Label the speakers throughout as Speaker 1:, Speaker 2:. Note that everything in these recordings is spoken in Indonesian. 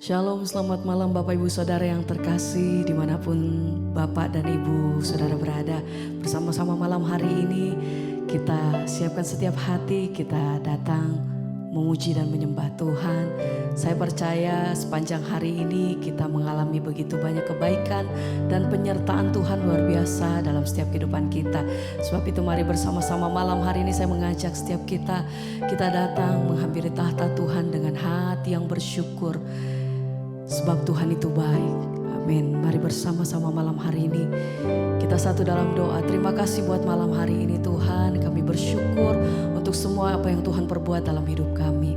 Speaker 1: Shalom, selamat malam Bapak Ibu Saudara yang terkasih dimanapun Bapak dan Ibu Saudara berada. Bersama-sama malam hari ini kita siapkan setiap hati, kita datang memuji dan menyembah Tuhan. Saya percaya sepanjang hari ini kita mengalami begitu banyak kebaikan dan penyertaan Tuhan luar biasa dalam setiap kehidupan kita. Sebab itu mari bersama-sama malam hari ini saya mengajak setiap kita datang menghampiri tahta Tuhan dengan hati yang bersyukur. Sebab Tuhan itu baik. Amin. Mari bersama-sama malam hari ini kita satu dalam doa. Terima kasih buat malam hari ini Tuhan. Kami bersyukur untuk semua apa yang Tuhan perbuat dalam hidup kami.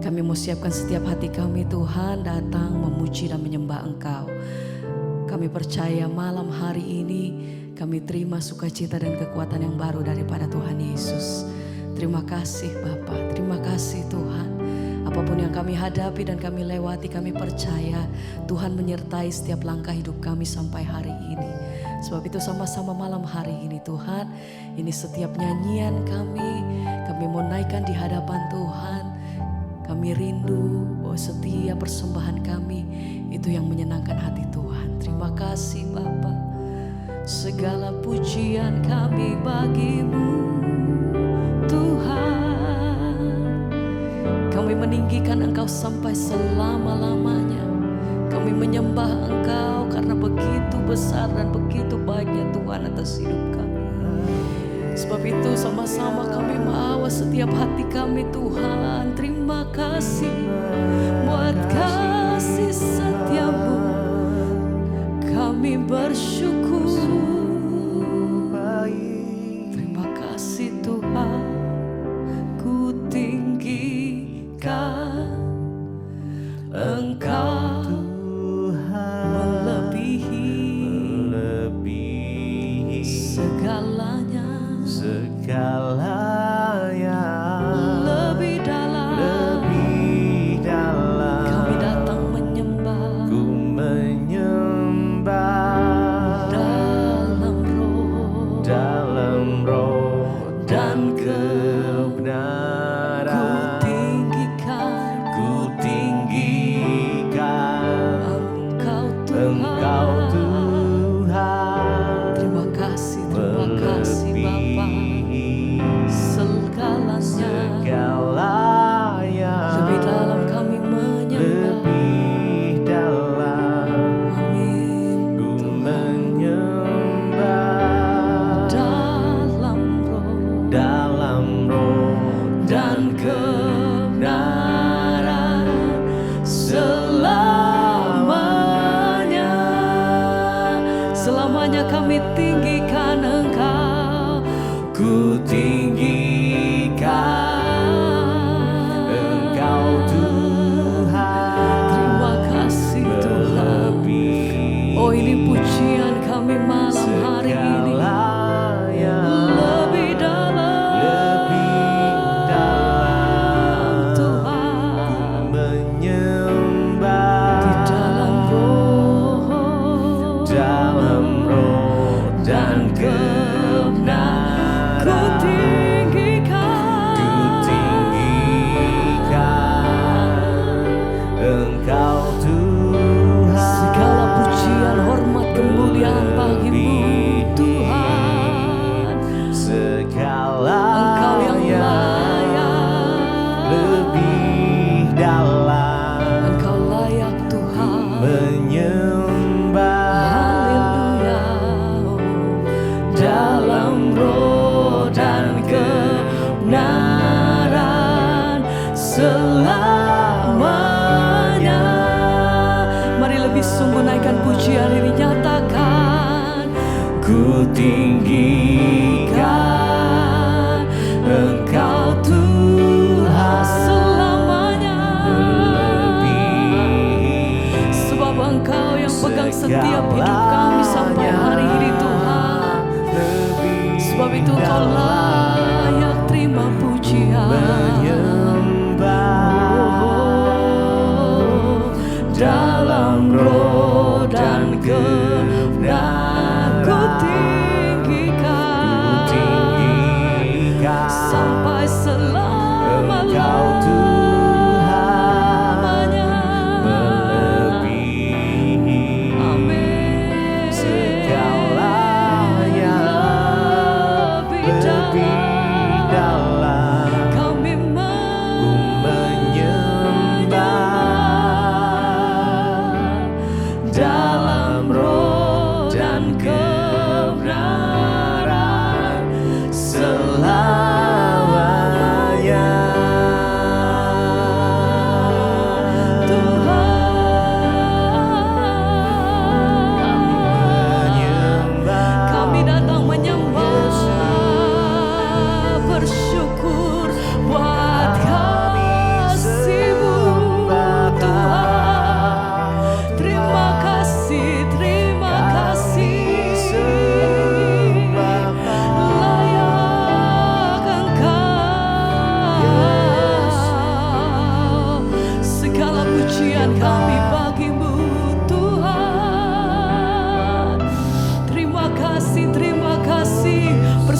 Speaker 1: Kami mau siapkan setiap hati kami Tuhan datang memuji dan menyembah Engkau. Kami percaya malam hari ini kami terima sukacita dan kekuatan yang baru daripada Tuhan Yesus. Terima kasih Bapa, terima kasih Tuhan. Apapun yang kami hadapi dan kami lewati, kami percaya Tuhan menyertai setiap langkah hidup kami sampai hari ini. Sebab itu sama-sama malam hari ini Tuhan, ini setiap nyanyian kami mau naikkan di hadapan Tuhan. Kami rindu bahwa setiap persembahan kami itu yang menyenangkan hati Tuhan. Terima kasih Bapa. Segala pujian kami bagimu Tuhan. Kami meninggikan Engkau sampai selama-lamanya. Kami menyembah Engkau karena begitu besar dan begitu baiknya Tuhan atas hidup kami. Sebab itu sama-sama kami mau setiap hati kami Tuhan. Terima kasih buat kasih setiamu. Kami bersyukur. Terima kasih Tuhan. Ku tinggikan Engkau melebihi segalanya. Lebih dalam kami datang menyembah.
Speaker 2: Ku menyembah dalam roh dan kebenaran. Ku tinggikan Engkau Tuhan.
Speaker 1: Terima kasih Bapa. Segalanya lebih dalam kami menyembah. Amin.
Speaker 2: Ku menyembah dalam roh dan kebenaran
Speaker 1: Selamanya kami tinggikan Engkau. Ku tinggikan
Speaker 2: Engkau Tuhan.
Speaker 1: Terima kasih Tuhan. Oh, ini pujian kami malam hari ini. Lebih dalam Tuhan.
Speaker 2: Menyembah
Speaker 1: Di dalam roh
Speaker 2: dan kebenaran.
Speaker 1: Ku tinggikan
Speaker 2: Engkau Tuhan.
Speaker 1: segala pujian, hormat, kemuliaan bagimu Tuhan. Engkau yang layak.
Speaker 2: Lebih dalam
Speaker 1: Engkau layak Tuhan.
Speaker 2: menyembah
Speaker 1: Haleluya. Dalam roh dan kebenaran selamanya. Mari lebih sungguh naikkan pujian ini, nyatakan. Ku tinggikan Engkau Tuhan selamanya. Sebab Engkau yang pegang setiap hidup kami sampai hari ini Tuhan. Sebab itu Engkau layak terima pujian. Dalam roh dan kebenaran ku tinggikan sampai selama-lamanya.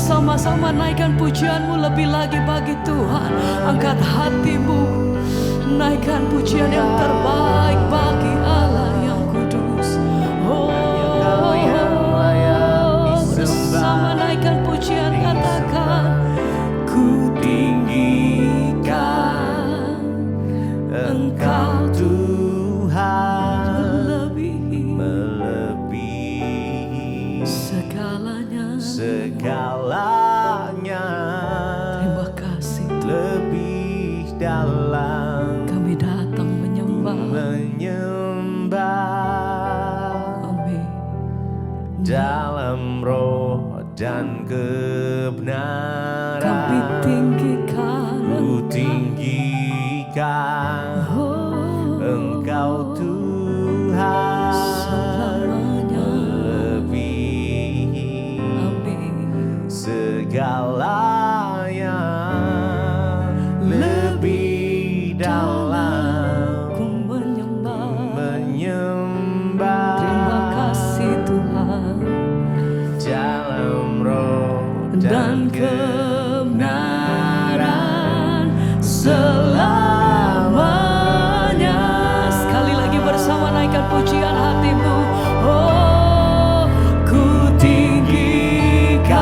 Speaker 1: bersama-sama naikkan pujianmu lebih lagi bagi Tuhan. Angkat hatimu, naikkan pujian yang terbaik bagi Allah yang kudus. Bersama naikkan pujian, katakan ku tinggikan Engkau
Speaker 2: Tuhan
Speaker 1: melebihi segalanya. Terima kasih Tuhan.
Speaker 2: Lebih dalam
Speaker 1: Kami datang menyembah. Amin.
Speaker 2: Dalam roh dan kebenaran
Speaker 1: Kami tinggikan
Speaker 2: ku tinggikan Engkau Tuhan
Speaker 1: selamanya.
Speaker 2: melebihi
Speaker 1: Amin.
Speaker 2: segalanya, lebih dalam
Speaker 1: Ku menyembah.
Speaker 2: menyembah
Speaker 1: Terima kasih Tuhan.
Speaker 2: dalam roh
Speaker 1: Dan kebenaran selamanya. Sekali lagi bersama naikkan pujian hatimu. Oh, ku tinggikan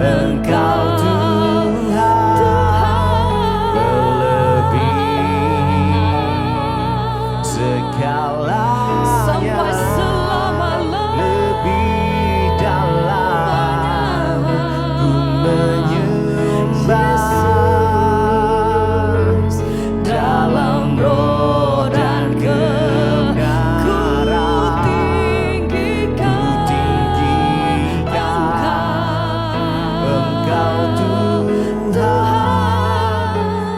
Speaker 1: Engkau Tuhan
Speaker 2: melebihi segalanya,
Speaker 1: sampai selama-lamanya.
Speaker 2: lebih dalam ku menyembah
Speaker 1: Dalam roh dan
Speaker 2: kebenaran
Speaker 1: tinggikan
Speaker 2: Engkau Tuhan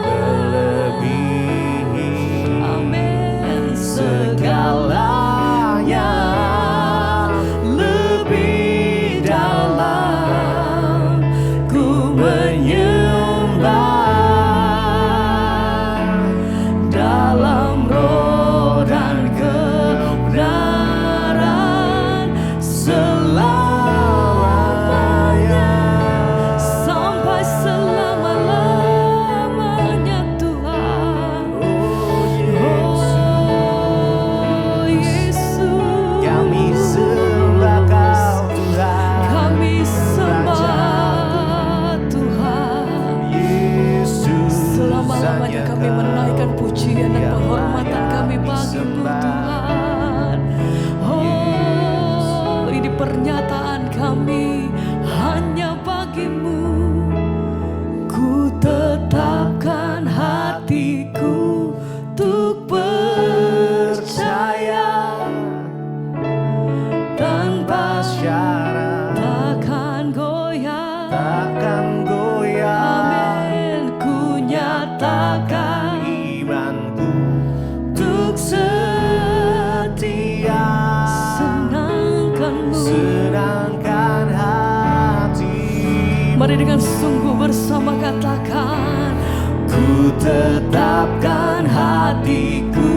Speaker 2: melebihi
Speaker 1: Amin.
Speaker 2: segalanya, lebih dalam ku menyembah
Speaker 1: Dalam roh dan kebenaran selamanya, sampai selama-lamanya Tuhan. Oh Yesus,
Speaker 2: kami sembah Kau Tuhan,
Speaker 1: kami sembah Tuhan.
Speaker 2: Yesus.
Speaker 1: Selama-lamanya kami menaikkan pujian dan penghormatan kami bagi-Mu Tuhan. Oh, ini pernyataan kami hanya bagi-Mu. Ku tetapkan hatiku untuk percaya tanpa
Speaker 2: Syarat
Speaker 1: takkan goyah.
Speaker 2: takkan goyah
Speaker 1: Amin. Ku nyatakan
Speaker 2: imanku
Speaker 1: untuk
Speaker 2: setia,
Speaker 1: senangkan-Mu.
Speaker 2: senangkan hati.
Speaker 1: Mari dengan sungguh bersama katakan, ku tetapkan hatiku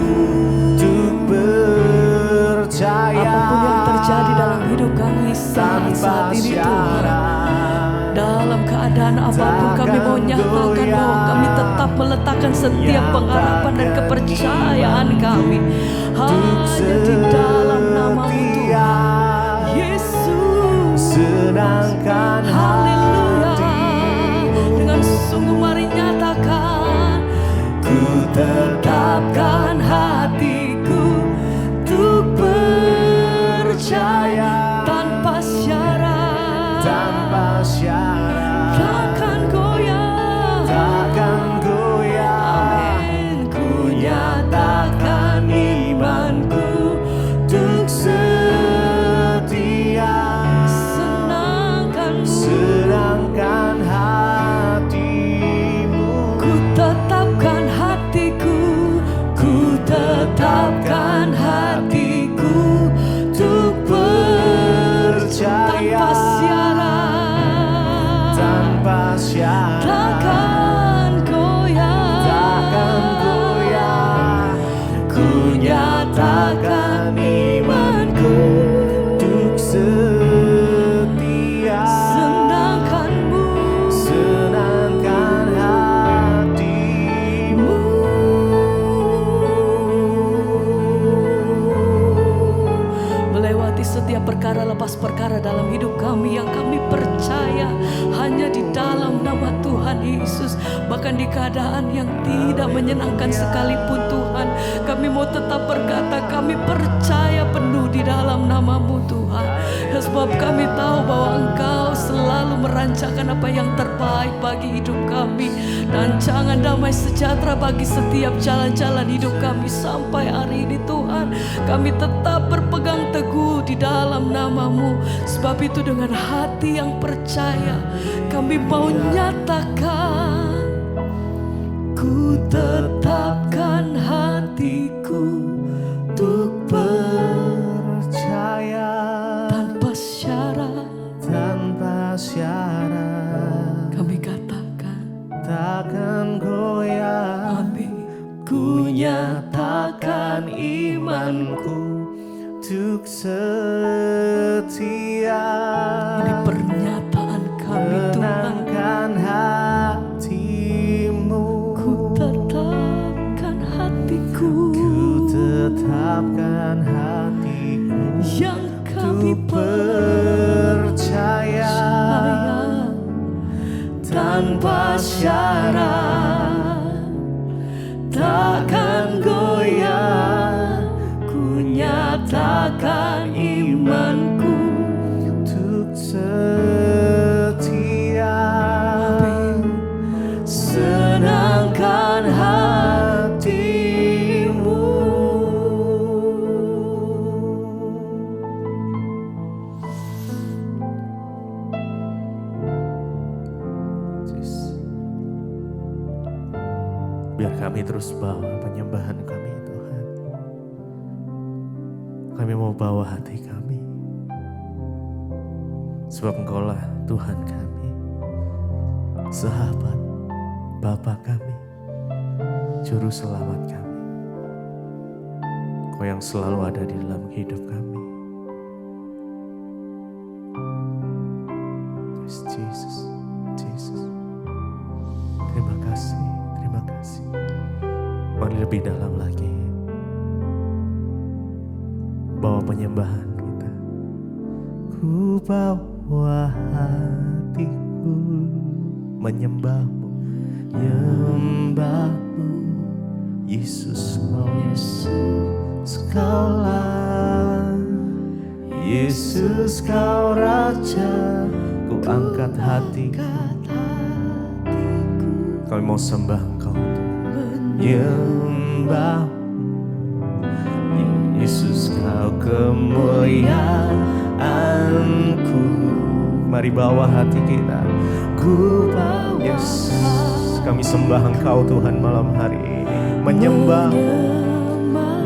Speaker 2: Untuk percaya
Speaker 1: apapun yang terjadi dalam hidup kami saat
Speaker 2: tanpa
Speaker 1: ini Tuhan.
Speaker 2: syarat,
Speaker 1: Dalam keadaan apapun kami mau nyatakan bahwa kami tetap meletakkan setiap pengharapan dan kepercayaan kami hanya di dalam nama-Mu Tuhan Yesus.
Speaker 2: senangkan
Speaker 1: Haleluya.
Speaker 2: hatimu.
Speaker 1: Dengan sungguh mari nyatakan, ku tetapkan hatiku untuk percaya tanpa syarat,
Speaker 2: Tanpa syarat
Speaker 1: takkan goyah.
Speaker 2: takkan goyah.
Speaker 1: Amin. Ku nyatakan imanku untuk
Speaker 2: Setia,
Speaker 1: senangkan-Mu.
Speaker 2: senangkan hatimu.
Speaker 1: Ku tetapkan hatiku, ku tetapkan hatiku untuk percaya tanpa syarat, percaya hanya di dalam nama Tuhan Yesus. Bahkan di keadaan yang tidak menyenangkan sekalipun Tuhan, kami mau tetap berkata kami percaya penuh di dalam nama-Mu Tuhan. Ya, sebab kami tahu bahwa Engkau selalu merancangkan apa yang terbaik bagi hidup kami. Dan jangan damai sejahtera bagi setiap jalan-jalan hidup kami sampai hari ini Tuhan. Kami tetap berpegang teguh di dalam nama-Mu. Sebab itu dengan hati yang percaya kami mau nyatakan, ku tetapkan hatiku untuk
Speaker 2: percaya
Speaker 1: tanpa syarat.
Speaker 2: tanpa syarat.
Speaker 1: Kami katakan
Speaker 2: Takkan goyah.
Speaker 1: amin.
Speaker 2: Ku nyatakan imanku untuk setia.
Speaker 1: Ini pernyataan kami Tuhan.
Speaker 2: Tenangkan hatimu.
Speaker 1: Ku tetapkan hatiku
Speaker 2: Ku tetapkan hatiku
Speaker 1: yang kami
Speaker 2: untuk percaya tanpa syarat. Takkan goyah. Ku nyatakan imanku untuk setia. Senangkan hatimu. Biar kami terus bawa penyembahan kami Tuhan. Kami mau bawa hati kami. Sebab Engkaulah Tuhan kami, sahabat, Bapa kami, Juru Selamat kami. Kau yang selalu ada di dalam hidup kami. Yes, Jesus, Jesus. Terima kasih, terima kasih. Mari lebih dalam lagi. Bawa penyembahan kita. Ku bawa hatiku menyembahmu, menyembahmu. Yesus, oh Yesus, Kaulah. Yesus, Kau Raja. Ku angkat hatiku. Kami mau sembah Engkau, menyembah. Yesus, Kau kemuliaanku. Mari bawa hati kita. Ku bawa. Yes, kami sembah Engkau Tuhan malam hari ini. Menyembah.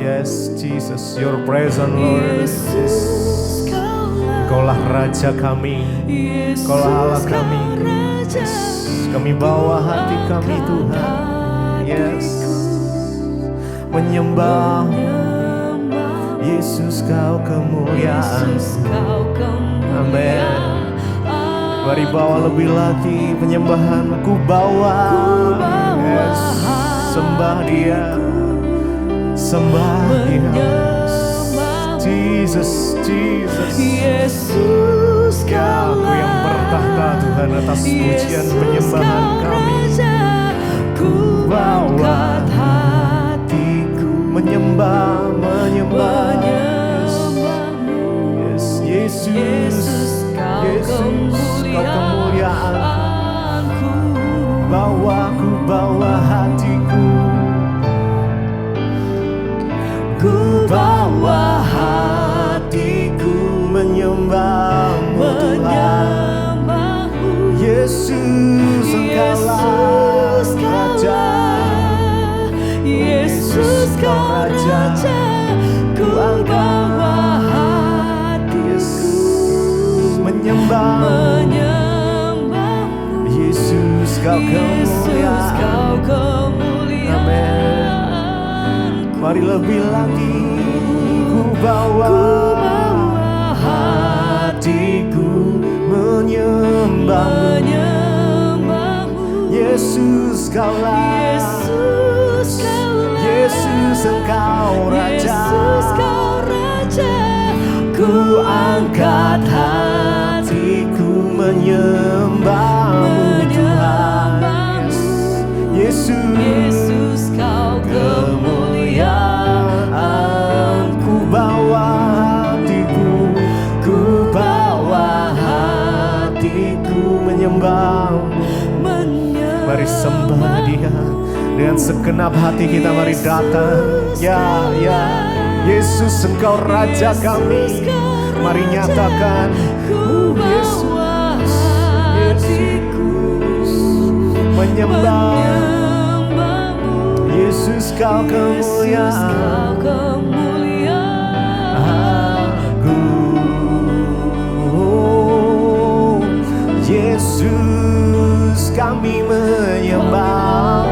Speaker 2: Yes, Jesus, Your presence, Lord. Yes. Kaulah Raja kami. Kaulah Allah kami. Yes. Kami bawa hati kami Tuhan. Yes. Menyembah. Yesus, Kau kemuliaan. Amin. Mari bawa lebih lagi penyembahan. Ku bawa. Yes. Sembah Dia. Sembah Dia. Jesus, Jesus.
Speaker 1: Yesus,
Speaker 2: Kau yang bertahta Tuhan atas pujian penyembahan kami. Ku bawa hatiku menyembah, menyembah. Yes, Yesus, Yesus, Kau kemuliaanku. Ku bawa hatiku. Ku bawa hatiku menyembahmu Tuhan. Yesus, Engkaulah Raja. Yesus, Kau Raja. Ku bawa hatiku menyembah. Yesus, Kau kemuliaan. Amin. Mari lebih lagi. Ku bawa hatiku menyembahmu. Yesus, Kaulah. Yesus, Engkau Raja. Ku angkat hatiku menyembahmu Tuhan.
Speaker 1: Yesus, kau kemuliaan.
Speaker 2: Ku bawa hatiku, ku bawa hatiku menyembahmu. Mari sembah Dia dengan segenap hati kita, mari datang. Ya, Yesus, Engkau Raja kami. Mari nyatakan, Yesus, menyembah. Yesus, kau kemuliaan. Yesus, kami menyembah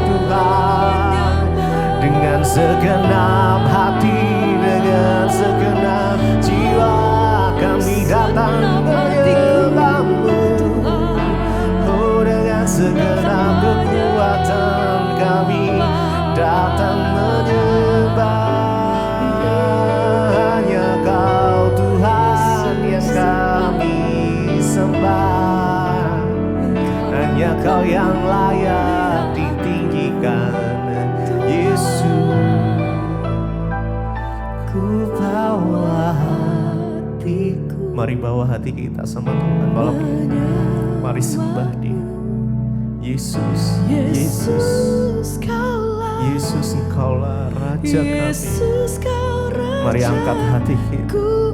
Speaker 2: Tuhan dengan segenap hati, dengan segenap jiwa. Kami datang menyembahmu, oh, dengan segenap kekuatan kami datang menyembah. Hanya Kau Tuhan yang kami sembah, hanya Kau yang layak ditinggikan. Yesus, ku bawa hatiku. Mari bawa hati kita sama Tuhan malam ini. Mari sembah Dia. Yesus, Yesus, Yesus, Engkaulah Raja kami. Mari angkat hati kita.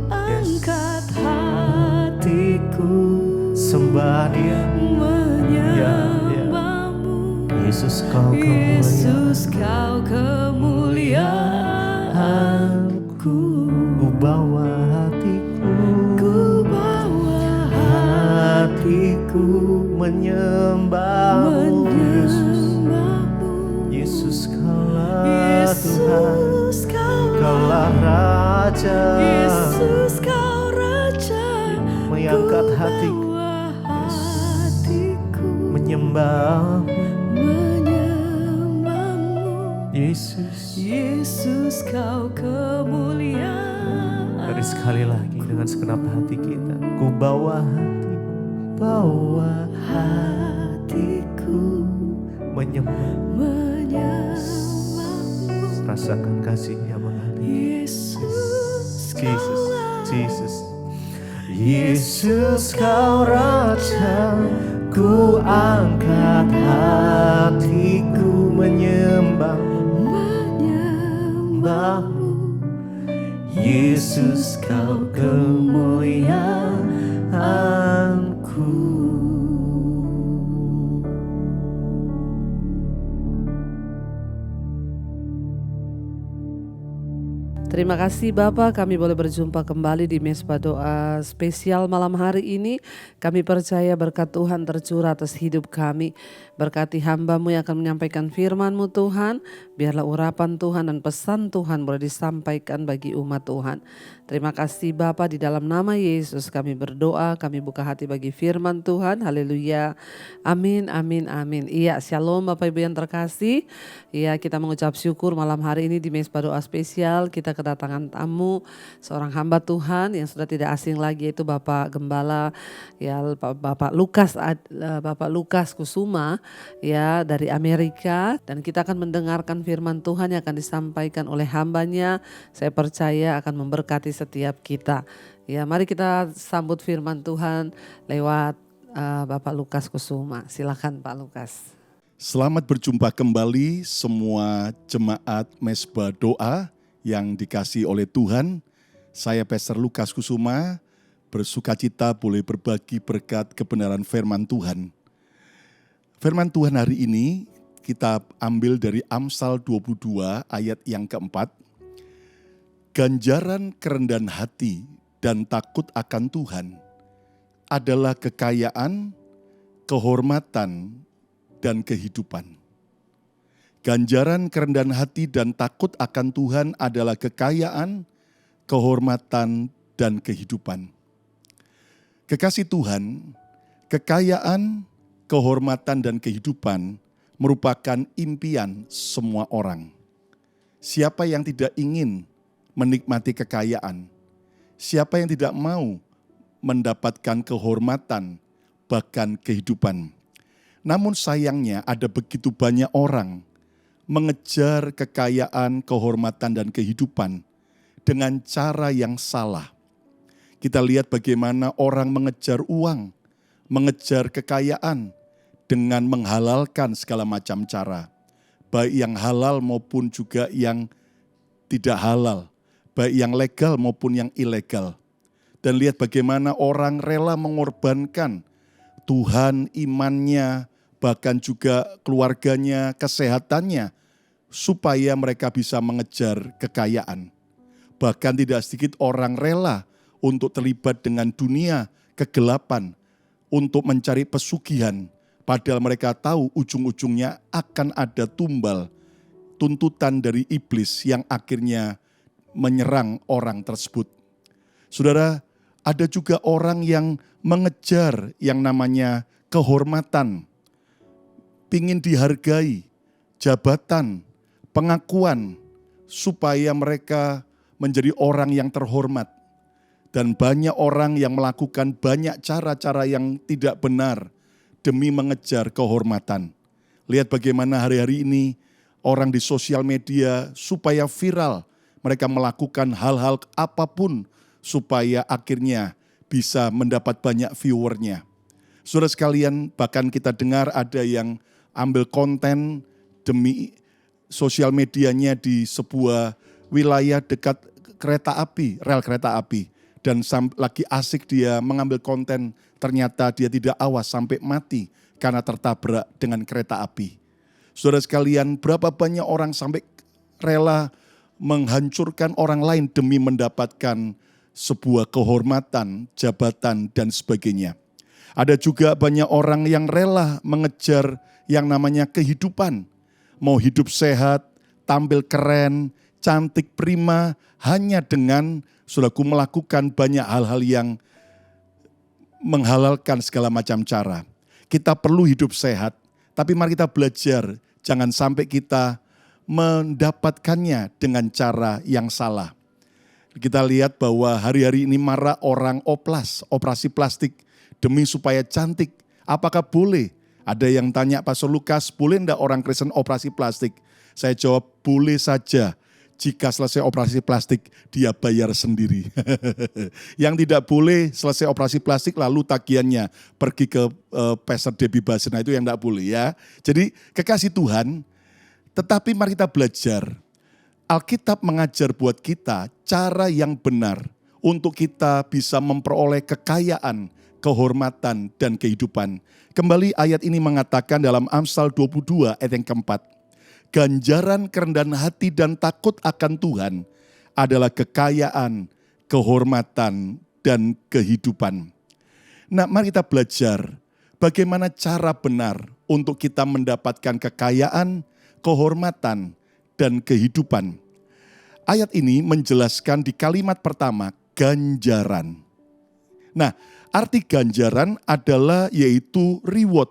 Speaker 2: Angkat hatiku, sembah Dia. Ya. Yesus, Kau kemuliaanku. Ku bawa hatiku menyembahmu. Yesus, Kaulah Tuhan, Kaulah Raja. Mengangkat hatiku, menyembahmu. Yesus, Kau kemuliaan. Dari sekali lagi dengan segenap hati kita, ku bawa hatiku menyembah. Rasakan kasih-Nya mengalir. Yesus, Kau Raja. Ku angkat hatiku menyembahmu. Yesus, Kau kemuliaanku.
Speaker 1: Terima kasih Bapak, kami boleh berjumpa kembali di Mesbah Doa spesial malam hari ini. Kami percaya berkat Tuhan tercurah atas hidup kami. Berkati hamba-Mu yang akan menyampaikan firman-Mu Tuhan. Biarlah urapan Tuhan dan pesan Tuhan boleh disampaikan bagi umat Tuhan. Terima kasih Bapak, di dalam nama Yesus kami berdoa, kami buka hati bagi firman Tuhan. Haleluya. Amin, amin, amin. Iya, shalom Bapak Ibu yang terkasih. Iya, kita mengucap syukur malam hari ini di Mesbah Doa spesial. Kita kedatangan tamu, seorang hamba Tuhan yang sudah tidak asing lagi, yaitu Bapak Gembala, ya Bapak Lukas Kusuma, ya dari Amerika. Dan kita akan mendengarkan firman Tuhan yang akan disampaikan oleh hambanya. Saya percaya akan memberkati setiap kita. Ya, mari kita sambut firman Tuhan lewat Bapak Lukas Kusuma. Silakan Pak Lukas.
Speaker 3: Selamat berjumpa kembali semua jemaat Mesbah Doa yang dikasihi oleh Tuhan. Saya Pastor Lukas Kusuma, bersukacita boleh berbagi berkat kebenaran firman Tuhan. Firman Tuhan hari ini kita ambil dari Amsal 22 ayat yang keempat. Ganjaran kerendahan hati dan takut akan Tuhan adalah kekayaan, kehormatan, dan kehidupan. Ganjaran kerendahan hati dan takut akan Tuhan adalah kekayaan, kehormatan, dan kehidupan. Kekasih Tuhan, kekayaan, kehormatan, dan kehidupan merupakan impian semua orang. Siapa yang tidak ingin menikmati kekayaan? Siapa yang tidak mau mendapatkan kehormatan bahkan kehidupan. Namun sayangnya ada begitu banyak orang mengejar kekayaan, kehormatan, dan kehidupan dengan cara yang salah. Kita lihat bagaimana orang mengejar uang, mengejar kekayaan dengan menghalalkan segala macam cara. Baik yang halal maupun juga yang tidak halal. Baik yang legal maupun yang ilegal. Dan lihat bagaimana orang rela mengorbankan Tuhan, imannya, bahkan juga keluarganya, kesehatannya, supaya mereka bisa mengejar kekayaan. Bahkan tidak sedikit orang rela untuk terlibat dengan dunia kegelapan, untuk mencari pesugihan, padahal mereka tahu ujung-ujungnya akan ada tumbal, tuntutan dari iblis yang akhirnya menyerang orang tersebut. Saudara, ada juga orang yang mengejar yang namanya kehormatan, pingin dihargai, jabatan, pengakuan, supaya mereka menjadi orang yang terhormat. Dan banyak orang yang melakukan banyak cara-cara yang tidak benar demi mengejar kehormatan. Lihat bagaimana hari-hari ini orang di sosial media supaya viral, mereka melakukan hal-hal apapun supaya akhirnya bisa mendapat banyak viewernya. Saudara sekalian, bahkan kita dengar ada yang ambil konten demi sosial medianya di sebuah wilayah dekat kereta api, rel kereta api. Dan lagi asik dia mengambil konten, ternyata dia tidak awas sampai mati karena tertabrak dengan kereta api. Saudara sekalian, berapa banyak orang sampai rela menghancurkan orang lain demi mendapatkan sebuah kehormatan, jabatan, dan sebagainya. Ada juga banyak orang yang rela mengejar yang namanya kehidupan. Mau hidup sehat, tampil keren, cantik prima, hanya dengan saudaraku melakukan banyak hal-hal yang menghalalkan segala macam cara. Kita perlu hidup sehat, tapi mari kita belajar, jangan sampai kita mendapatkannya dengan cara yang salah. Kita lihat bahwa hari-hari ini marak orang operasi plastik demi supaya cantik. Apakah boleh? Ada yang tanya, Pastor Lukas, boleh enggak orang Kristen operasi plastik? Saya jawab, boleh saja. Jika selesai operasi plastik, dia bayar sendiri. Yang tidak boleh selesai operasi plastik lalu tagihannya pergi ke Pastor Debbie Basina, itu yang tidak boleh ya. Jadi kekasih Tuhan, tetapi mari kita belajar. Alkitab mengajar buat kita cara yang benar untuk kita bisa memperoleh kekayaan, kehormatan, dan kehidupan. Kembali ayat ini mengatakan dalam Amsal 22 ayat yang keempat. Ganjaran kerendahan hati dan takut akan Tuhan adalah kekayaan, kehormatan, dan kehidupan. Nah, mari kita belajar bagaimana cara benar untuk kita mendapatkan kekayaan, kehormatan, dan kehidupan. Ayat ini menjelaskan di kalimat pertama, ganjaran. Nah, arti ganjaran adalah yaitu reward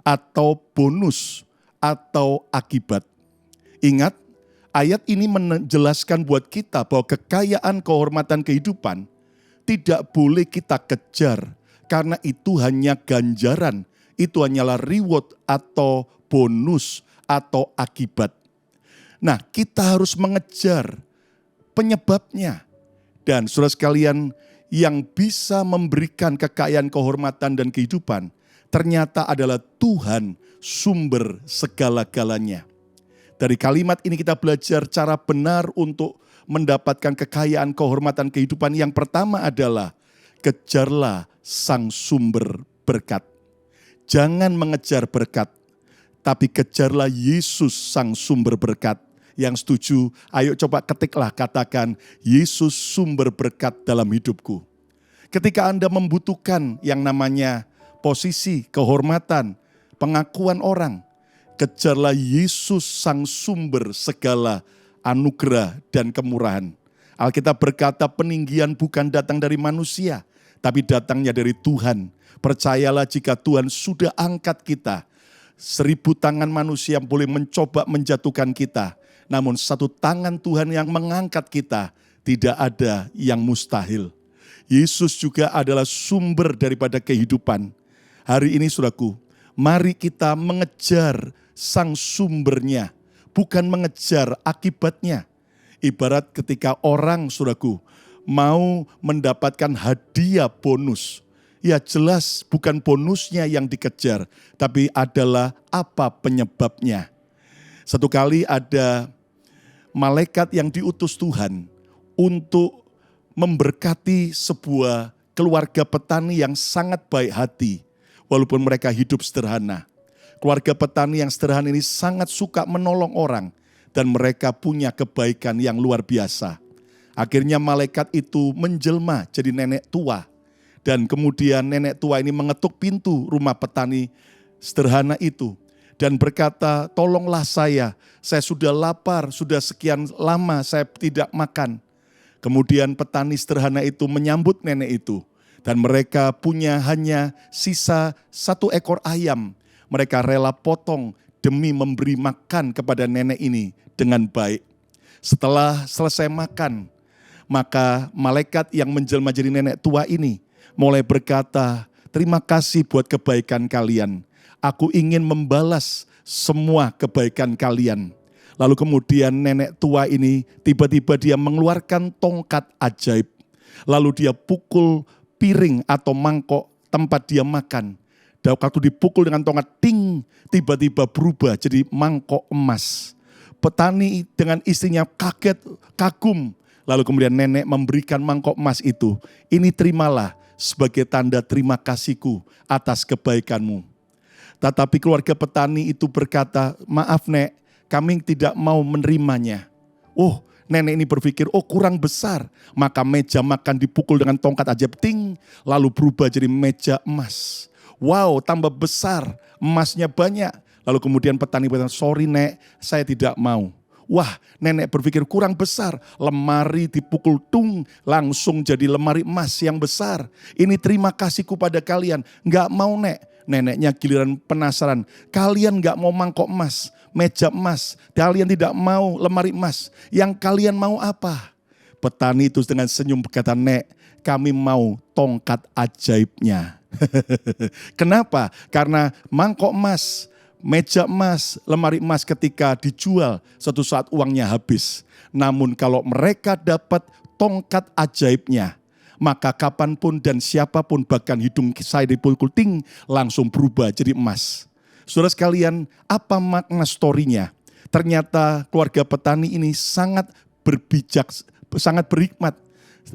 Speaker 3: atau bonus atau akibat. Ingat, ayat ini menjelaskan buat kita bahwa kekayaan, kehormatan, kehidupan tidak boleh kita kejar karena itu hanya ganjaran, itu hanyalah reward atau bonus atau akibat. Nah, kita harus mengejar penyebabnya. Dan saudara sekalian, yang bisa memberikan kekayaan, kehormatan, dan kehidupan ternyata adalah Tuhan, sumber segala-galanya. Dari kalimat ini kita belajar cara benar untuk mendapatkan kekayaan, kehormatan, kehidupan. Yang pertama adalah kejarlah sang sumber berkat. Jangan mengejar berkat, tapi kejarlah Yesus sang sumber berkat. Yang setuju, ayo coba ketiklah, katakan, Yesus sumber berkat dalam hidupku. Ketika Anda membutuhkan yang namanya posisi, kehormatan, pengakuan orang, kejarlah Yesus sang sumber segala anugerah dan kemurahan. Alkitab berkata peninggian bukan datang dari manusia, tapi datangnya dari Tuhan. Percayalah jika Tuhan sudah angkat kita, 1000 tangan manusia boleh mencoba menjatuhkan kita. Namun satu tangan Tuhan yang mengangkat kita, tidak ada yang mustahil. Yesus juga adalah sumber daripada kehidupan. Hari ini saudaraku, mari kita mengejar sang sumbernya, bukan mengejar akibatnya. Ibarat ketika orang saudaraku mau mendapatkan hadiah bonus. Ya jelas bukan bonusnya yang dikejar, tapi adalah apa penyebabnya. Satu kali ada malaikat yang diutus Tuhan untuk memberkati sebuah keluarga petani yang sangat baik hati. Walaupun mereka hidup sederhana. Keluarga petani yang sederhana ini sangat suka menolong orang. Dan mereka punya kebaikan yang luar biasa. Akhirnya malaikat itu menjelma jadi nenek tua. Dan kemudian nenek tua ini mengetuk pintu rumah petani sederhana itu. Dan berkata, tolonglah saya sudah lapar, sudah sekian lama saya tidak makan. Kemudian petani sederhana itu menyambut nenek itu. Dan mereka punya hanya sisa 1 ekor ayam. Mereka rela potong demi memberi makan kepada nenek ini dengan baik. Setelah selesai makan, maka malaikat yang menjelma jadi nenek tua ini mulai berkata, terima kasih buat kebaikan kalian. Aku ingin membalas semua kebaikan kalian. Lalu kemudian nenek tua ini tiba-tiba dia mengeluarkan tongkat ajaib. Lalu dia pukul piring atau mangkok tempat dia makan. Dan waktu dipukul dengan tongkat, ting, tiba-tiba berubah jadi mangkok emas. Petani dengan istrinya kaget, kagum. Lalu kemudian nenek memberikan mangkok emas itu. Ini terimalah sebagai tanda terima kasihku atas kebaikanmu. Tetapi keluarga petani itu berkata, maaf nek, kami tidak mau menerimanya. Oh, nenek ini berpikir, oh kurang besar. Maka meja makan dipukul dengan tongkat ajaib, ting, lalu berubah jadi meja emas. Wow, tambah besar, emasnya banyak. Lalu kemudian petani berkata, sorry nek, saya tidak mau. Wah, nenek berpikir kurang besar. Lemari dipukul tung, langsung jadi lemari emas yang besar. Ini terima kasihku pada kalian. Enggak mau nek. Neneknya giliran penasaran. Kalian enggak mau mangkok emas, meja emas. Kalian tidak mau lemari emas. Yang kalian mau apa? Petani itu dengan senyum berkata, nek, kami mau tongkat ajaibnya. Kenapa? Karena mangkok emas, meja emas, lemari emas ketika dijual, suatu saat uangnya habis. Namun kalau mereka dapat tongkat ajaibnya, maka kapanpun dan siapapun, bahkan hidung saya dipukul ting, langsung berubah jadi emas. Saudara sekalian, apa makna story-nya? Ternyata keluarga petani ini sangat berbijak, sangat berhikmat.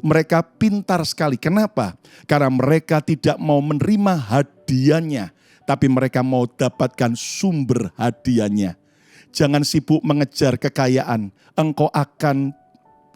Speaker 3: Mereka pintar sekali. Kenapa? Karena mereka tidak mau menerima hadiahnya, tapi mereka mau dapatkan sumber hadiahnya. Jangan sibuk mengejar kekayaan. Engkau akan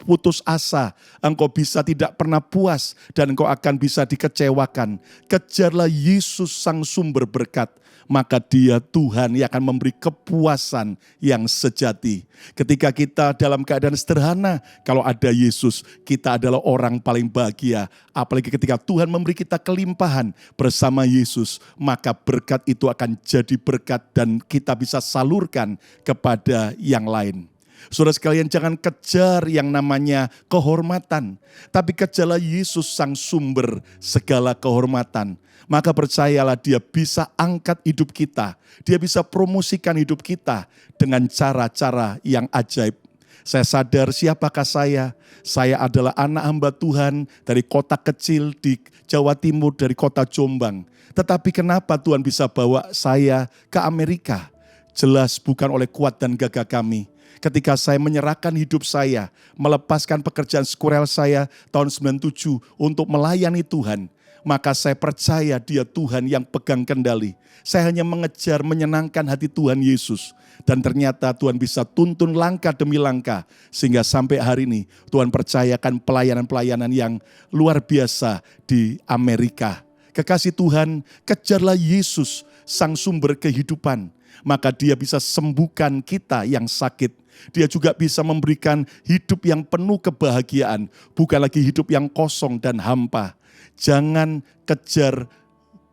Speaker 3: putus asa, engkau bisa tidak pernah puas, dan engkau akan bisa dikecewakan. Kejarlah Yesus sang sumber berkat, maka dia Tuhan yang akan memberi kepuasan yang sejati. Ketika kita dalam keadaan sederhana, kalau ada Yesus, kita adalah orang paling bahagia. Apalagi ketika Tuhan memberi kita kelimpahan bersama Yesus, maka berkat itu akan jadi berkat dan kita bisa salurkan kepada yang lain. Saudara sekalian, jangan kejar yang namanya kehormatan, tapi kejarlah Yesus sang sumber segala kehormatan. Maka percayalah dia bisa angkat hidup kita, dia bisa promosikan hidup kita dengan cara-cara yang ajaib. Saya sadar siapakah saya? Saya adalah anak hamba Tuhan dari kota kecil di Jawa Timur, dari kota Jombang. Tetapi kenapa Tuhan bisa bawa saya ke Amerika? Jelas bukan oleh kuat dan gagah kami. Ketika saya menyerahkan hidup saya, melepaskan pekerjaan sekuler saya tahun 97 untuk melayani Tuhan, maka saya percaya dia Tuhan yang pegang kendali. Saya hanya mengejar menyenangkan hati Tuhan Yesus. Dan ternyata Tuhan bisa tuntun langkah demi langkah. Sehingga sampai hari ini Tuhan percayakan pelayanan-pelayanan yang luar biasa di Amerika. Kekasih Tuhan, kejarlah Yesus sang sumber kehidupan. Maka dia bisa sembuhkan kita yang sakit. Dia juga bisa memberikan hidup yang penuh kebahagiaan. Bukan lagi hidup yang kosong dan hampa. Jangan kejar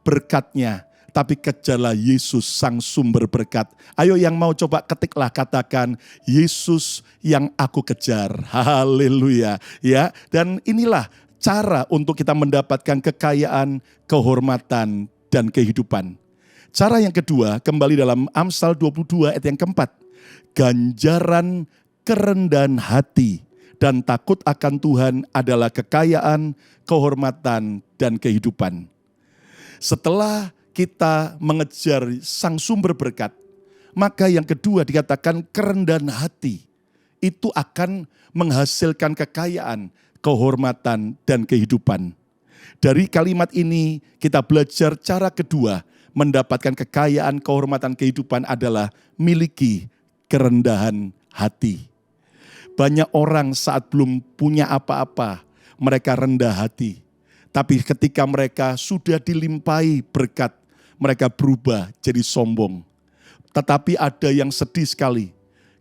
Speaker 3: berkatnya, tapi kejarlah Yesus sang sumber berkat. Ayo yang mau coba ketiklah, katakan Yesus yang aku kejar. Haleluya. Dan inilah cara untuk kita mendapatkan kekayaan, kehormatan, dan kehidupan. Cara yang kedua, kembali dalam Amsal 22 ayat yang keempat. Ganjaran kerendahan hati dan takut akan Tuhan adalah kekayaan, kehormatan, dan kehidupan. Setelah kita mengejar sang sumber berkat, maka yang kedua dikatakan kerendahan hati. Itu akan menghasilkan kekayaan, kehormatan, dan kehidupan. Dari kalimat ini kita belajar cara kedua mendapatkan kekayaan, kehormatan, kehidupan adalah miliki kerendahan hati. Banyak orang saat belum punya apa-apa, mereka rendah hati. Tapi ketika mereka sudah dilimpahi berkat, mereka berubah jadi sombong. Tetapi ada yang sedih sekali.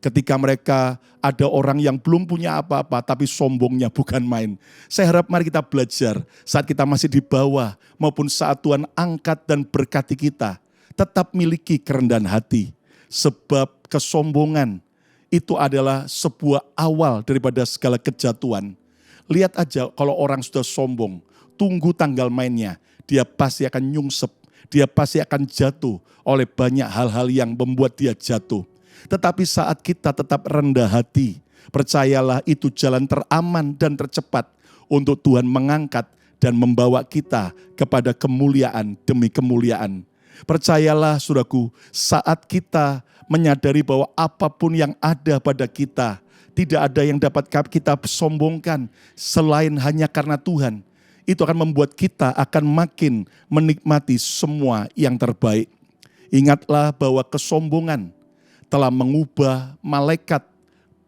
Speaker 3: Ketika mereka ada orang yang belum punya apa-apa tapi sombongnya bukan main. Saya harap mari kita belajar saat kita masih di bawah maupun saat Tuhan angkat dan berkati kita. Tetap miliki kerendahan hati. Sebab kesombongan itu adalah sebuah awal daripada segala kejatuhan. Lihat aja kalau orang sudah sombong, tunggu tanggal mainnya. Dia pasti akan nyungsep, dia pasti akan jatuh oleh banyak hal-hal yang membuat dia jatuh. Tetapi saat kita tetap rendah hati, percayalah itu jalan teraman dan tercepat untuk Tuhan mengangkat dan membawa kita kepada kemuliaan demi kemuliaan. Percayalah saudaraku, saat kita menyadari bahwa apapun yang ada pada kita, tidak ada yang dapat kita sombongkan selain hanya karena Tuhan. Itu akan membuat kita akan makin menikmati semua yang terbaik. Ingatlah bahwa kesombongan telah mengubah malaikat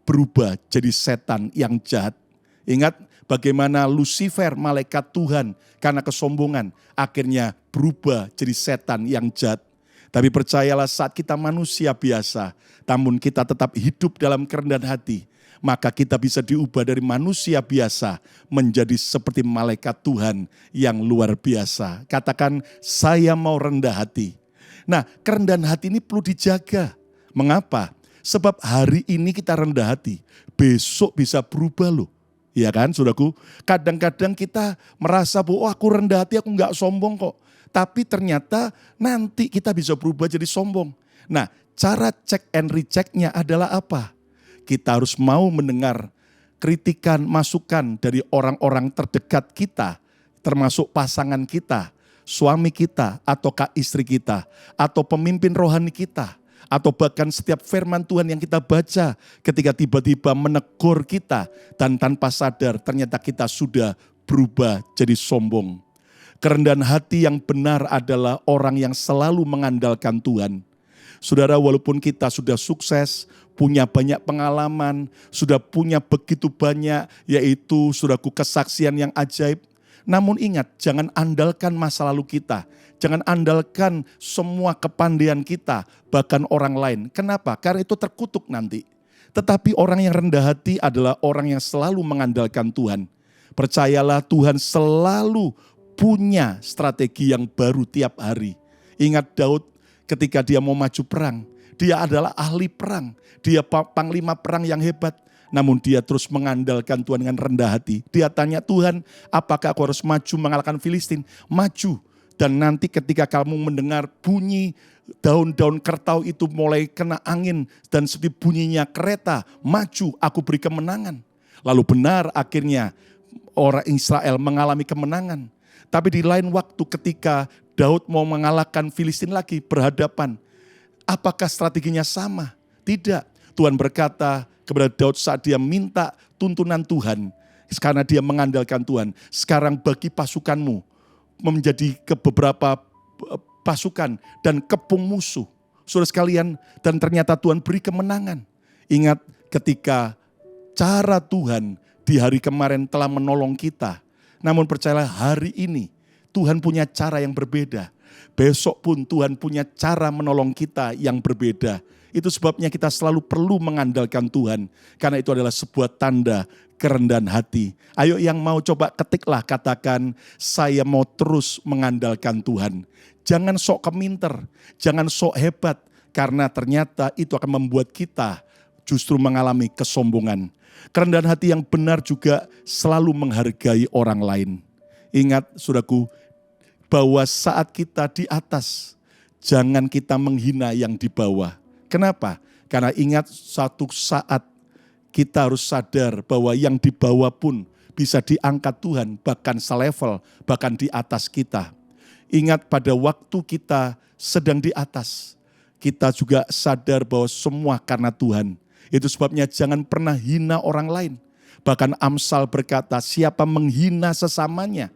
Speaker 3: berubah jadi setan yang jahat. Ingat bagaimana Lucifer, malaikat Tuhan, karena kesombongan akhirnya berubah jadi setan yang jahat. Tapi percayalah saat kita manusia biasa, namun kita tetap hidup dalam kerendahan hati, maka kita bisa diubah dari manusia biasa menjadi seperti malaikat Tuhan yang luar biasa. Katakan, saya mau rendah hati. Nah, kerendahan hati ini perlu dijaga. Mengapa? Sebab hari ini kita rendah hati, besok bisa berubah loh. Ya kan, saudaraku? Kadang-kadang kita merasa bahwa aku rendah hati, aku enggak sombong kok. Tapi ternyata nanti kita bisa berubah jadi sombong. Nah, cara check and rechecknya adalah apa? Kita harus mau mendengar kritikan, masukan dari orang-orang terdekat kita, termasuk pasangan kita, suami kita, ataukah istri kita, atau pemimpin rohani kita. Atau bahkan setiap firman Tuhan yang kita baca ketika tiba-tiba menegur kita dan tanpa sadar ternyata kita sudah berubah jadi sombong. Kerendahan hati yang benar adalah orang yang selalu mengandalkan Tuhan. Saudara, walaupun kita sudah sukses, punya banyak pengalaman, sudah punya begitu banyak yaitu saudaraku kesaksian yang ajaib. Namun ingat, jangan andalkan masa lalu kita. Jangan andalkan semua kepandaian kita, bahkan orang lain. Kenapa? Karena itu terkutuk nanti. Tetapi orang yang rendah hati adalah orang yang selalu mengandalkan Tuhan. Percayalah Tuhan selalu punya strategi yang baru tiap hari. Ingat Daud ketika dia mau maju perang. Dia adalah ahli perang. Dia panglima perang yang hebat. Namun dia terus mengandalkan Tuhan dengan rendah hati. Dia tanya, Tuhan, apakah aku harus maju mengalahkan Filistin? Maju. Dan nanti ketika kamu mendengar bunyi daun-daun kertau itu mulai kena angin dan seperti bunyinya kereta, maju, aku beri kemenangan. Lalu benar akhirnya orang Israel mengalami kemenangan. Tapi di lain waktu ketika Daud mau mengalahkan Filistin lagi berhadapan, apakah strateginya sama? Tidak. Tuhan berkata kepada Daud saat dia minta tuntunan Tuhan, karena dia mengandalkan Tuhan, sekarang bagi pasukanmu menjadi ke beberapa pasukan dan kepung musuh. Saudara sekalian, dan ternyata Tuhan beri kemenangan. Ingat ketika cara Tuhan di hari kemarin telah menolong kita. Namun percayalah hari ini Tuhan punya cara yang berbeda. Besok pun Tuhan punya cara menolong kita yang berbeda. Itu sebabnya kita selalu perlu mengandalkan Tuhan. Karena itu adalah sebuah tanda kerendahan hati. Ayo yang mau coba ketiklah, katakan, saya mau terus mengandalkan Tuhan. Jangan sok keminter, jangan sok hebat. Karena ternyata itu akan membuat kita justru mengalami kesombongan. Kerendahan hati yang benar juga selalu menghargai orang lain. Ingat saudaraku, bahwa saat kita di atas, jangan kita menghina yang di bawah. Kenapa? Karena ingat satu saat kita harus sadar bahwa yang di bawah pun bisa diangkat Tuhan, bahkan selevel, bahkan di atas kita. Ingat pada waktu kita sedang di atas, kita juga sadar bahwa semua karena Tuhan. Itu sebabnya jangan pernah hina orang lain. Bahkan Amsal berkata, siapa menghina sesamanya,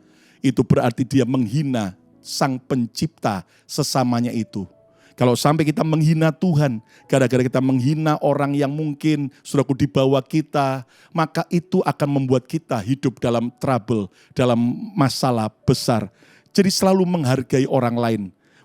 Speaker 3: itu berarti dia menghina Sang Pencipta sesamanya itu. Kalau sampai kita menghina Tuhan, gara-gara kita menghina orang yang mungkin saudaraku di bawah kita, maka itu akan membuat kita hidup dalam trouble, dalam masalah besar. Jadi selalu menghargai orang lain.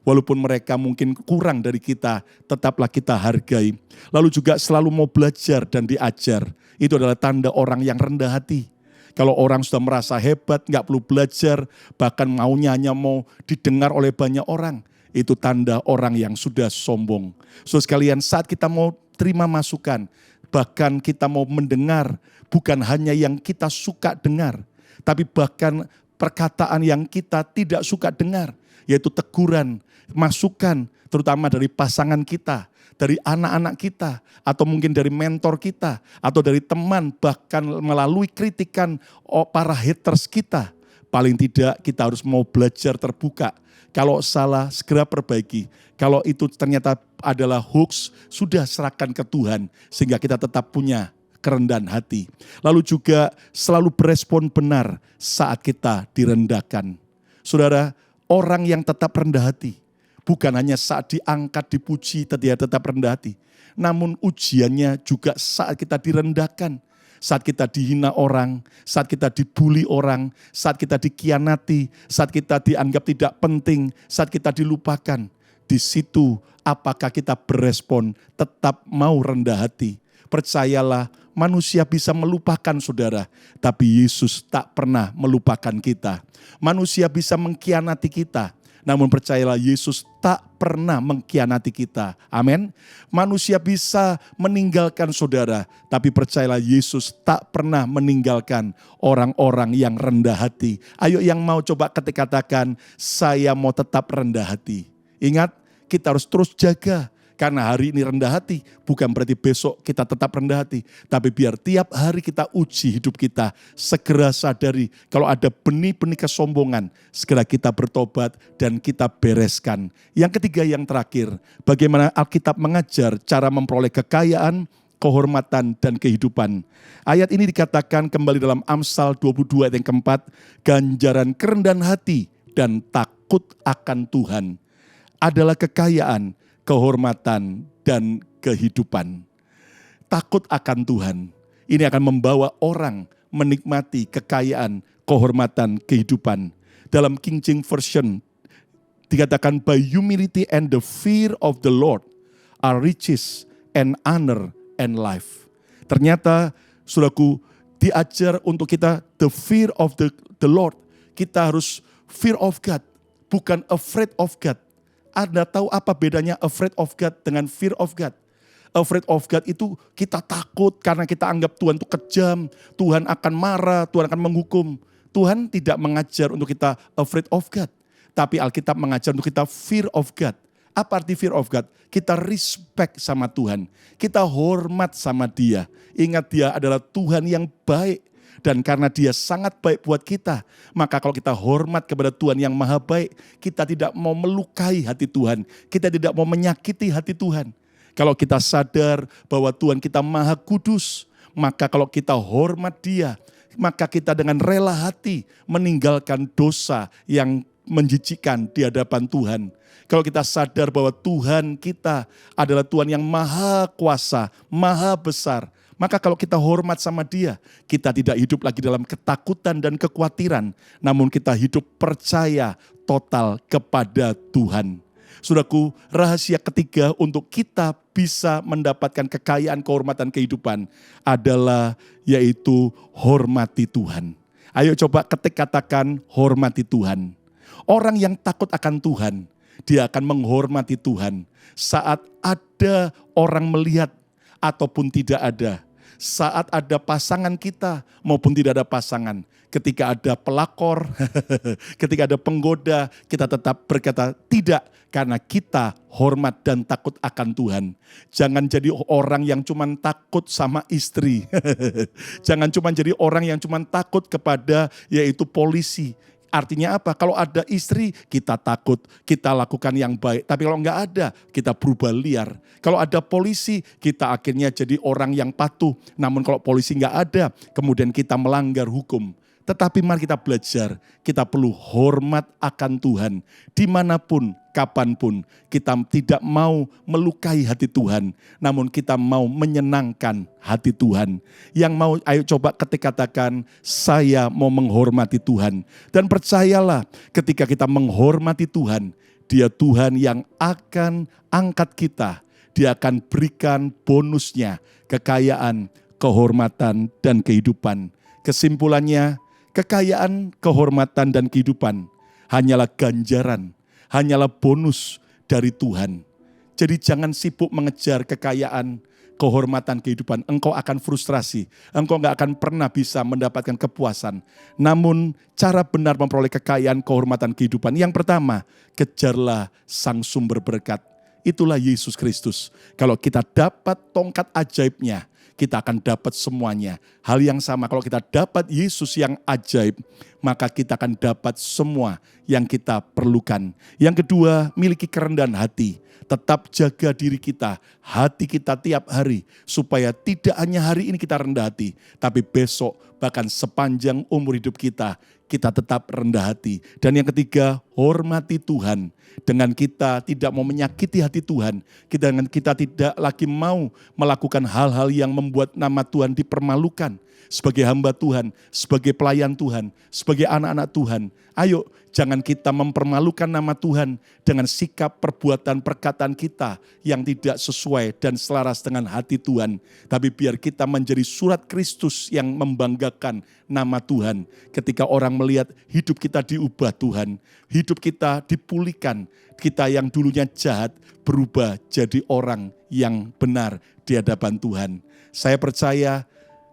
Speaker 3: Walaupun mereka mungkin kurang dari kita, tetaplah kita hargai. Lalu juga selalu mau belajar dan diajar. Itu adalah tanda orang yang rendah hati. Kalau orang sudah merasa hebat, nggak perlu belajar, bahkan maunya hanya mau didengar oleh banyak orang, itu tanda orang yang sudah sombong. So sekalian, saat kita mau terima masukan, bahkan kita mau mendengar, bukan hanya yang kita suka dengar, tapi bahkan perkataan yang kita tidak suka dengar, yaitu teguran, masukan, terutama dari pasangan kita, dari anak-anak kita, atau mungkin dari mentor kita, atau dari teman, bahkan melalui kritikan para haters kita. Paling tidak kita harus mau belajar terbuka. Kalau salah, segera perbaiki. Kalau itu ternyata adalah hoax, sudah serahkan ke Tuhan. Sehingga kita tetap punya kerendahan hati. Lalu juga selalu berespon benar saat kita direndahkan. Saudara, orang yang tetap rendah hati, bukan hanya saat diangkat, dipuji, dia tetap rendah hati. Namun ujiannya juga saat kita direndahkan. Saat kita dihina orang, saat kita dibully orang, saat kita dikhianati, saat kita dianggap tidak penting, saat kita dilupakan. Di situ apakah kita berespon tetap mau rendah hati? Percayalah, manusia bisa melupakan saudara, tapi Yesus tak pernah melupakan kita. Manusia bisa mengkhianati kita, namun percayalah Yesus tak pernah mengkhianati kita. Amin. Manusia bisa meninggalkan saudara, tapi percayalah Yesus tak pernah meninggalkan orang-orang yang rendah hati. Ayo yang mau coba katakan, saya mau tetap rendah hati. Ingat, kita harus terus jaga. Karena hari ini rendah hati, bukan berarti besok kita tetap rendah hati. Tapi biar tiap hari kita uji hidup kita, segera sadari kalau ada benih-benih kesombongan, segera kita bertobat dan kita bereskan. Yang ketiga, yang terakhir, bagaimana Alkitab mengajar cara memperoleh kekayaan, kehormatan, dan kehidupan. Ayat ini dikatakan kembali dalam Amsal 22 ayat yang keempat, ganjaran kerendahan hati dan takut akan Tuhan adalah kekayaan, kehormatan, dan kehidupan. Takut akan Tuhan, ini akan membawa orang menikmati kekayaan, kehormatan, kehidupan. Dalam King James Version dikatakan, by humility and the fear of the Lord are riches and honor and life. Ternyata, saudaraku, diajar untuk kita the fear of the Lord. Kita harus fear of God, bukan afraid of God. Anda tahu apa bedanya afraid of God dengan fear of God? Afraid of God itu kita takut karena kita anggap Tuhan itu kejam, Tuhan akan marah, Tuhan akan menghukum. Tuhan tidak mengajar untuk kita afraid of God, tapi Alkitab mengajar untuk kita fear of God. Apa arti fear of God? Kita respect sama Tuhan, kita hormat sama Dia. Ingat, Dia adalah Tuhan yang baik. Dan karena Dia sangat baik buat kita, maka kalau kita hormat kepada Tuhan yang maha baik, kita tidak mau melukai hati Tuhan, kita tidak mau menyakiti hati Tuhan. Kalau kita sadar bahwa Tuhan kita maha kudus, maka kalau kita hormat Dia, maka kita dengan rela hati meninggalkan dosa yang menjijikkan di hadapan Tuhan. Kalau kita sadar bahwa Tuhan kita adalah Tuhan yang maha kuasa, maha besar, maka kalau kita hormat sama Dia, kita tidak hidup lagi dalam ketakutan dan kekhawatiran, namun kita hidup percaya total kepada Tuhan. Saudaraku, rahasia ketiga untuk kita bisa mendapatkan kekayaan, kehormatan, kehidupan adalah yaitu hormati Tuhan. Ayo coba katakan hormati Tuhan. Orang yang takut akan Tuhan, dia akan menghormati Tuhan. Saat ada orang melihat ataupun tidak ada, saat ada pasangan kita maupun tidak ada pasangan. Ketika ada pelakor, ketika ada penggoda, kita tetap berkata tidak, karena kita hormat dan takut akan Tuhan. Jangan jadi orang yang cuma takut sama istri. Jangan cuma jadi orang yang cuma takut kepada yaitu polisi. Artinya apa? Kalau ada istri, kita takut, kita lakukan yang baik. Tapi kalau enggak ada, kita berubah liar. Kalau ada polisi, kita akhirnya jadi orang yang patuh. Namun kalau polisi enggak ada, kemudian kita melanggar hukum. Tetapi mari kita belajar, kita perlu hormat akan Tuhan. Dimanapun, kapanpun, kita tidak mau melukai hati Tuhan. Namun kita mau menyenangkan hati Tuhan. Yang mau, ayo coba katakan, saya mau menghormati Tuhan. Dan percayalah, ketika kita menghormati Tuhan, Dia Tuhan yang akan angkat kita. Dia akan berikan bonusnya, kekayaan, kehormatan, dan kehidupan. Kesimpulannya, kekayaan, kehormatan, dan kehidupan hanyalah ganjaran, hanyalah bonus dari Tuhan. Jadi jangan sibuk mengejar kekayaan, kehormatan, kehidupan. Engkau akan frustrasi, engkau gak akan pernah bisa mendapatkan kepuasan. Namun cara benar memperoleh kekayaan, kehormatan, kehidupan. Yang pertama, kejarlah sang sumber berkat. Itulah Yesus Kristus. Kalau kita dapat tongkat ajaibnya, kita akan dapat semuanya. Hal yang sama, kalau kita dapat Yesus yang ajaib, maka kita akan dapat semua yang kita perlukan. Yang kedua, miliki kerendahan hati. Tetap jaga diri kita, hati kita tiap hari. Supaya tidak hanya hari ini kita rendah hati, tapi besok bahkan sepanjang umur hidup kita tetap rendah hati. Dan yang ketiga, hormati Tuhan. Dengan kita tidak mau menyakiti hati Tuhan, dengan kita tidak lagi mau melakukan hal-hal yang membuat nama Tuhan dipermalukan. Sebagai hamba Tuhan, sebagai pelayan Tuhan, sebagai anak-anak Tuhan. Ayo, jangan kita mempermalukan nama Tuhan dengan sikap, perbuatan, perkataan kita yang tidak sesuai dan selaras dengan hati Tuhan. Tapi biar kita menjadi surat Kristus yang membanggakan nama Tuhan. Ketika orang melihat hidup kita diubah Tuhan, hidup kita dipulihkan, kita yang dulunya jahat berubah jadi orang yang benar di hadapan Tuhan. Saya percaya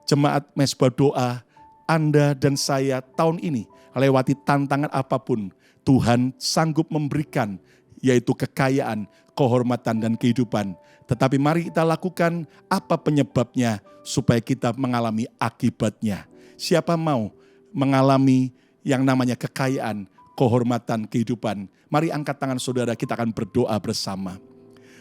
Speaker 3: Jemaat Mesbah Doa, Anda dan saya tahun ini lewati tantangan apapun, Tuhan sanggup memberikan yaitu kekayaan, kehormatan, dan kehidupan. Tetapi mari kita lakukan apa penyebabnya supaya kita mengalami akibatnya. Siapa mau mengalami yang namanya kekayaan, kehormatan, kehidupan? Mari angkat tangan saudara, kita akan berdoa bersama.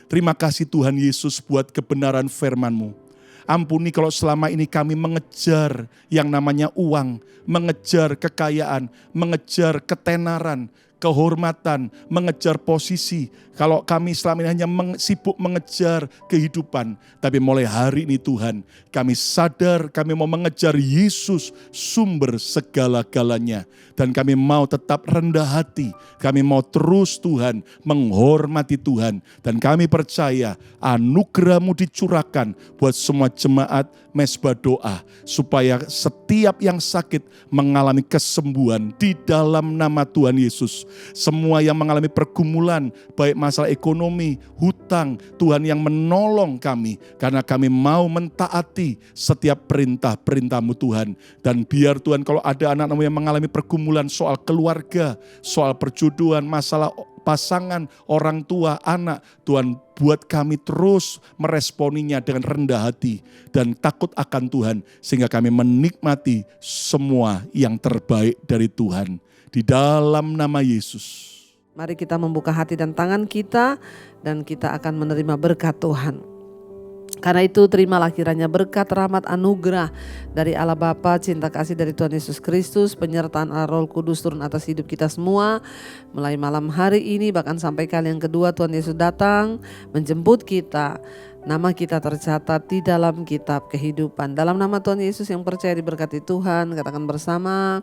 Speaker 3: Terima kasih Tuhan Yesus buat kebenaran firman-Mu. Ampuni kalau selama ini kami mengejar yang namanya uang, mengejar kekayaan, mengejar ketenaran, kehormatan, mengejar posisi. Kalau kami selama ini hanya sibuk mengejar kehidupan. Tapi mulai hari ini Tuhan, kami sadar kami mau mengejar Yesus, sumber segala-galanya. Dan kami mau tetap rendah hati. Kami mau terus Tuhan, menghormati Tuhan. Dan kami percaya anugerah-Mu dicurahkan buat semua jemaat Mesbah Doa. Supaya setiap yang sakit mengalami kesembuhan di dalam nama Tuhan Yesus. Semua yang mengalami pergumulan, baik masalah ekonomi, hutang, Tuhan yang menolong kami. Karena kami mau mentaati setiap perintah-perintah-Mu Tuhan. Dan biar Tuhan kalau ada anak-anak-Mu yang mengalami pergumulan soal keluarga, soal perjodohan, masalah pasangan, orang tua, anak, Tuhan buat kami terus meresponinya dengan rendah hati dan takut akan Tuhan. Sehingga kami menikmati semua yang terbaik dari Tuhan. Di dalam nama Yesus.
Speaker 4: Mari kita membuka hati dan tangan kita dan kita akan menerima berkat Tuhan. Karena itu terimalah kiranya berkat, rahmat, anugerah dari Allah Bapa, cinta kasih dari Tuhan Yesus Kristus, penyertaan Allah Roh Kudus turun atas hidup kita semua. Mulai malam hari ini bahkan sampai kali yang kedua Tuhan Yesus datang menjemput kita. Nama kita tercatat di dalam kitab kehidupan. Dalam nama Tuhan Yesus yang percaya diberkati Tuhan, katakan bersama,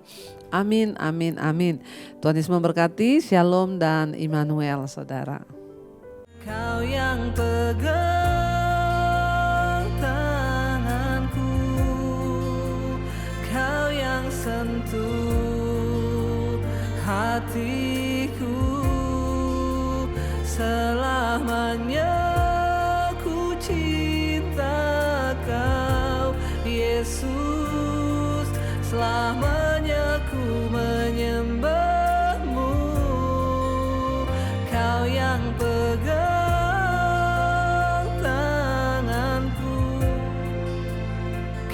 Speaker 4: amin, amin, amin. Tuhan Yesus memberkati, shalom dan Immanuel saudara. Kau yang pegang tanganku, kau yang sentuh hatiku, selamanya ku cinta kau, selamanya ku menyembahmu. Kau yang pegang tanganku,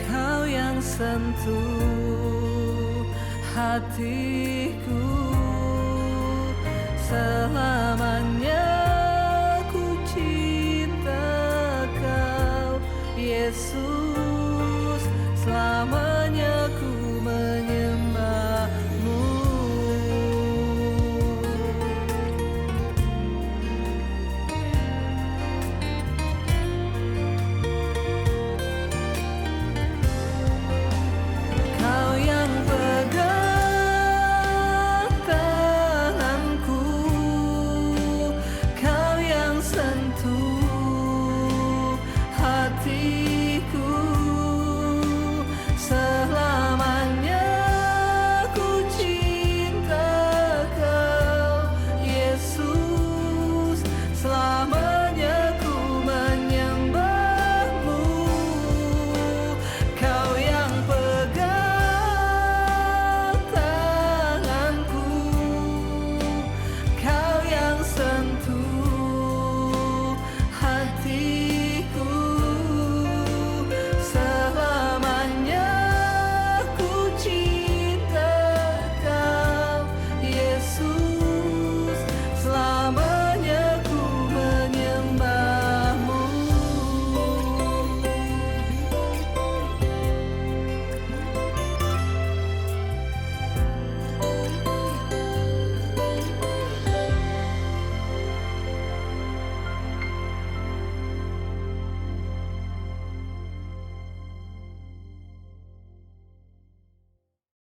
Speaker 4: Kau yang sentuh hatiku. Selamanya ku cinta Kau, Yesus. Selamanya ku menyembahmu. Kau yang pegang tanganku, Kau yang